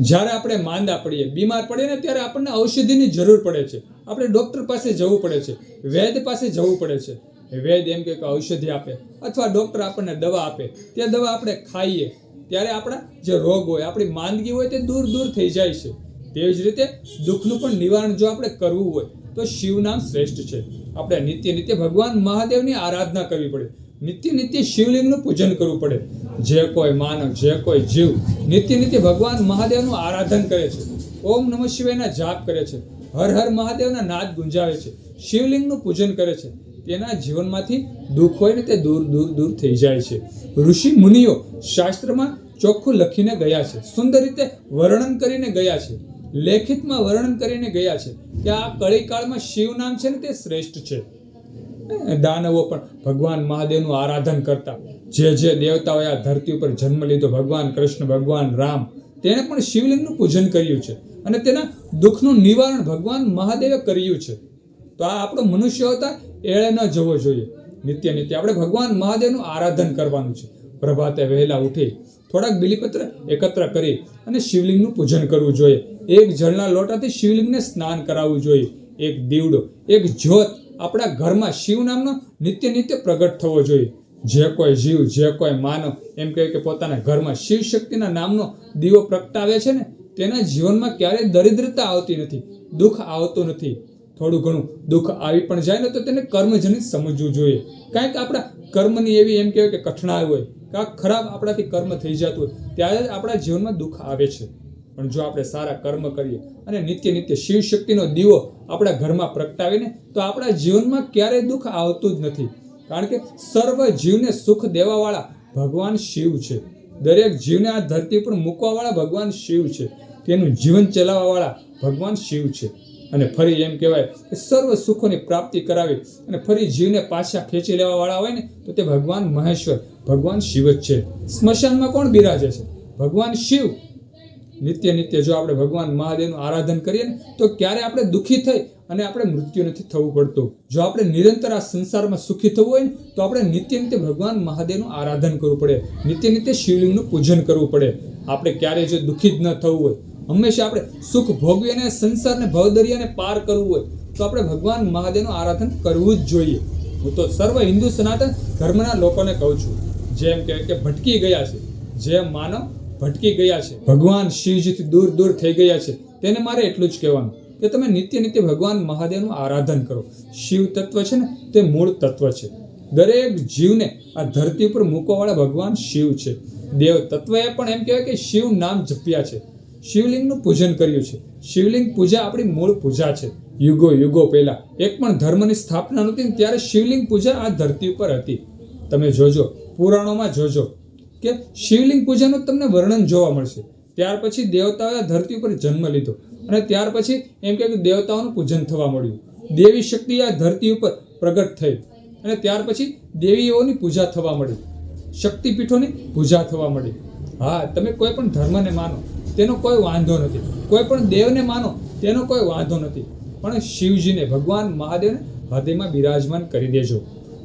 જ્યારે આપણે માંદા પડીએ, બીમાર પડીએ ને ત્યારે આપણને ઔષધિની જરૂર પડે છે. આપણે ડૉક્ટર પાસે જવું પડે છે, વૈદ્ય પાસે જવું પડે છે. વૈદ્ય એમ કે ઔષધિ આપે અથવા ડૉક્ટર આપણને દવા આપે, તે દવા આપણે ખાઈએ ત્યારે આપણા જે રોગ હોય, આપણી માંદગી હોય તે દૂર દૂર થઈ જાય છે. તેવી જ રીતે દુઃખનું પણ નિવારણ જો આપણે કરવું હોય તો શિવ નામ શ્રેષ્ઠ છે. આપણે નિત્ય ભગવાન મહાદેવની આરાધના કરવી પડે, નિત્ય શિવલિંગનું પૂજન કરવું પડે. જે કોઈ માનવ, જે કોઈ જીવ નિત્ય ભગવાન મહાદેવનું આરાધન કરે છે, ઓમ નમઃ શિવાયના જાપ કરે છે, હર હર મહાદેવના નાદ ગુંજાવે છે, શિવલિંગનું પૂજન કરે છે, તેના જીવનમાંથી દુઃખ હોય ને તે દૂર થઈ જાય છે. ઋષિ મુનિઓ શાસ્ત્રમાં ચોખ્ખું લખીને ગયા છે, સુંદર રીતે વર્ણન કરીને ગયા છે, લેખિતમાં વર્ણન કરીને ગયા છે કે આ કળીકાળમાં શિવ નામ છે ને તે શ્રેષ્ઠ છે. દાનવો પણ ભગવાન મહાદેવનું આરાધન કરતા. જે દેવતાઓએ આ ધરતી ઉપર જન્મ લીધો, ભગવાન કૃષ્ણ, ભગવાન રામ, તેણે પણ શિવલિંગનું પૂજન કર્યું છે અને તેના દુઃખનું નિવારણ ભગવાન મહાદેવે કર્યું છે. તો આ આપણો મનુષ્ય અવતાર એળે ન જવો જોઈએ. નિત્ય આપણે ભગવાન મહાદેવનું આરાધન કરવાનું છે. પ્રભાતે વહેલા ઉઠી થોડાક બિલીપત્ર એકત્ર કરી અને શિવલિંગનું પૂજન કરવું જોઈએ. એક જળના લોટાથી શિવલિંગને સ્નાન કરાવવું જોઈએ. એક દીવડો, એક જ્યોત આપણા ઘરમાં શિવ નામનો નિત્ય પ્રગટ થવો જોઈએ. જે કોઈ જીવ, જે કોઈ માનવ એમ કહે કે પોતાના ઘરમાં શિવ શક્તિના નામનો દીવો પ્રગટાવે છે ને તેના જીવનમાં ક્યારેય દરિદ્રતા આવતી નથી, દુઃખ આવતું નથી. થોડું ઘણું દુઃખ આવી પણ જાય ને તો તેને કર્મજનિત સમજવું જોઈએ. કાંઈક આપણા કર્મની એવી એમ કહેવાય કે કઠણાઈ હોય, કાંઈક ખરાબ આપણાથી કર્મ થઈ જતું હોય ત્યારે જ આપણા જીવનમાં દુઃખ આવે છે. પણ જો આપણે સારા કર્મ કરીએ અને નિત્ય શિવ શક્તિનો દીવો આપણા ઘરમાં પ્રગટાવીને તો આપણા જીવનમાં ક્યારેય દુઃખ આવતું જ નથી. કારણ કે સર્વ જીવને સુખ દેવાવાળા ભગવાન શિવ છે. દરેક જીવને આ ધરતી પર મૂકવાવાળા ભગવાન શિવ છે. તેનું જીવન ચલાવવાવાળા ભગવાન શિવ છે. અને ફરી એમ કહેવાય કે સર્વ સુખોની પ્રાપ્તિ કરાવી અને ફરી જીવને પાછા ખેંચી લેવાવાળા હોય ને તો તે ભગવાન મહેશ્વર, ભગવાન શિવ જ છે. સ્મશાનમાં કોણ બિરાજે છે? ભગવાન શિવ. નિત્ય જો આપણે ભગવાન મહાદેવનું આરાધન કરીએ ને તો ક્યારે આપણે દુઃખી થઈ અને આપણે મૃત્યુ નથી થવું પડતું. જો આપણે નિરંતર આ સંસારમાં સુખી થવું હોય ને તો આપણે નિત્ય ભગવાન મહાદેવનું આરાધન કરવું પડે, નિત્ય શિવલિંગનું પૂજન કરવું પડે. આપણે ક્યારેય જો દુઃખી જ ન થવું હોય, હંમેશા આપણે સુખ ભોગવી અને સંસારને ભવદરિયાને પાર કરવું હોય તો આપણે ભગવાન મહાદેવનું આરાધન કરવું જ જોઈએ. હું તો સર્વ હિન્દુ સનાતન ધર્મના લોકોને કહું છું, જેમ કે ભટકી ગયા છે, જે માનવ ભટકી ગયા છે, ભગવાન શિવજીથી દૂર થઈ ગયા છે, તેને મારે એટલું જ કહેવાનું કે તમે નિત્ય ભગવાન મહાદેવનું આરાધન કરો. શિવ તત્વ છે ને તે મૂળ તત્વ છે. દરેક જીવને આ ધરતી ઉપર મૂકવાવાળા ભગવાન શિવ છે. દેવ તત્વએ પણ એમ કહેવાય કે શિવ નામ જપ્યા છે, શિવલિંગનું પૂજન કર્યું છે. શિવલિંગ પૂજા આપણી મૂળ પૂજા છે. યુગો પહેલા એક પણ ધર્મની સ્થાપના નહોતી ત્યારે શિવલિંગ પૂજા આ ધરતી ઉપર હતી. તમે જોજો, પુરાણોમાં જોજો કે શિવલિંગ પૂજાનું તમને વર્ણન જોવા મળશે. ત્યાર પછી દેવતાઓએ આ ધરતી ઉપર જન્મ લીધો અને ત્યાર પછી એમ કે દેવતાઓનું પૂજન થવા મળ્યું. દેવી શક્તિ આ ધરતી ઉપર પ્રગટ થઈ અને ત્યાર પછી દેવીઓની પૂજા થવા મળી, શક્તિપીઠોની પૂજા થવા મળી. હા, તમે કોઈ પણ ધર્મને માનો તેનો કોઈ વાંધો નથી, કોઈ પણ દેવને માનો તેનો કોઈ વાંધો નથી, પણ શિવજીને, ભગવાન મહાદેવને હૃદયમાં બિરાજમાન કરી દેજો.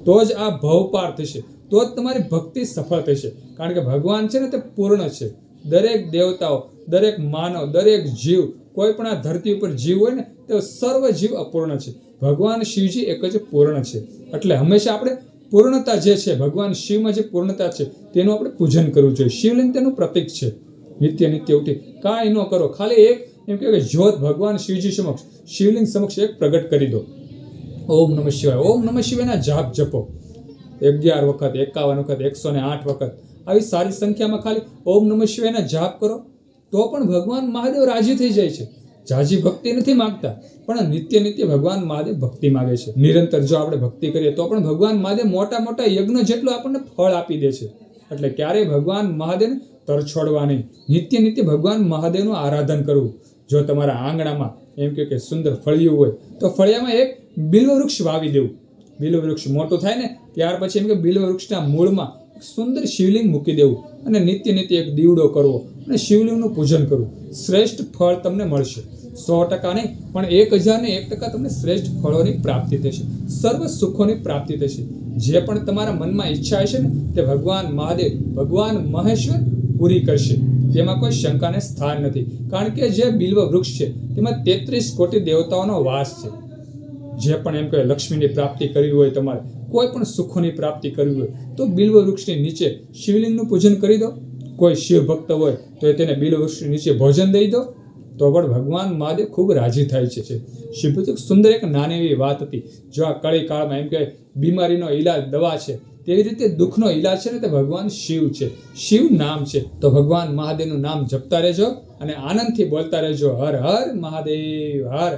તો જ આ ભવ પાર થશે, તો જ તમારી ભક્તિ સફળ થશે. કારણ કે ભગવાન છે ને તે પૂર્ણ છે. દરેક દેવતાઓ, દરેક માનવ, દરેક જીવ, કોઈ પણ આ ધરતી ઉપર જીવ હોય ને તે સર્વ જીવ અપૂર્ણ છે. ભગવાન શિવજી એક જ પૂર્ણ છે. એટલે હંમેશા આપણે પૂર્ણતા જે છે, ભગવાન શિવમાં જે પૂર્ણતા છે તેનું આપણે પૂજન કરવું જોઈએ. શિવલિંગ તેનું પ્રતીક છે. નિત્ય ઉઠી કાંઈ ન કરો, ખાલી એક એમ કે જ્યોત ભગવાન શિવજી સમક્ષ, શિવલિંગ સમક્ષ એક પ્રગટ કરી દો. ઓમ નમઃ શિવાય, ઓમ નમઃ શિવાયના જાપ જપો 11 વખત, 51 વખત, 108 વખત, આવી સારી સંખ્યામાં ખાલી ઓમ નમઃ શિવાયના જાપ કરો તો પણ ભગવાન મહાદેવ રાજી થઈ જાય છે. જાજી ભક્તિ નથી માંગતા, પણ નિત્ય ભગવાન મહાદેવ ભક્તિ માંગે છે. નિરંતર જો આપણે ભક્તિ કરીએ તો પણ ભગવાન મહાદેવ મોટા યજ્ઞ જેટલું આપણને ફળ આપી દે છે. એટલે ક્યારેય ભગવાન મહાદેવને તરછોડવા નહીં. નિત્ય ભગવાન મહાદેવનું આરાધન કરવું. જો તમારા આંગણામાં એમ કે સુંદર ફળિયું હોય તો ફળિયામાં એક બિલ્વ વૃક્ષ વાવી દેવું. બિલ્વ વૃક્ષ મોટું થાય ને ત્યાર પછી એમ કે બિલ્વ વૃક્ષના મૂળમાં સુંદર શિવલિંગ મૂકી દેવું અને નિત્ય એક દીવડો કરવો અને શિવલિંગનું પૂજન કરવું. શ્રેષ્ઠ ફળ તમને મળશે. 100% નહીં, પણ 1001% તમને શ્રેષ્ઠ ફળોની પ્રાપ્તિ થશે, સર્વ સુખોની પ્રાપ્તિ થશે. જે પણ તમારા મનમાં ઈચ્છા હશે ને તે ભગવાન મહાદેવ, ભગવાન મહેશ્વર પૂરી કરશે. તેમાં કોઈ શંકાને સ્થાન નથી, કારણ કે જે બિલ્વ વૃક્ષ છે તેમાં 33 કોટી દેવતાઓનો વાસ છે. જે પણ એમ કે લક્ષ્મીની પ્રાપ્તિ કરવી હોય, તમારે કોઈ પણ સુખોની પ્રાપ્તિ કરવી હોય તો બિલ્વ વૃક્ષની નીચે શિવલિંગનું પૂજન કરી દો. કોઈ શિવ ભક્ત હોય તો તેને બિલ્વ વૃક્ષની નીચે ભોજન દઈ દો, તો પણ ભગવાન મહાદેવ ખૂબ રાજી થાય છે. શિવભક્ત સુંદર એક નાની એવી વાત હતી. જો આ કળી કાળમાં એમ કે બીમારીનો ઈલાજ દવા છે, તેવી રીતે દુઃખનો ઈલાજ છે ને તે ભગવાન શિવ છે, શિવ નામ છે. તો ભગવાન મહાદેવનું નામ જપતા રહેજો અને આનંદથી બોલતા રહેજો, હર હર મહાદેવ હર.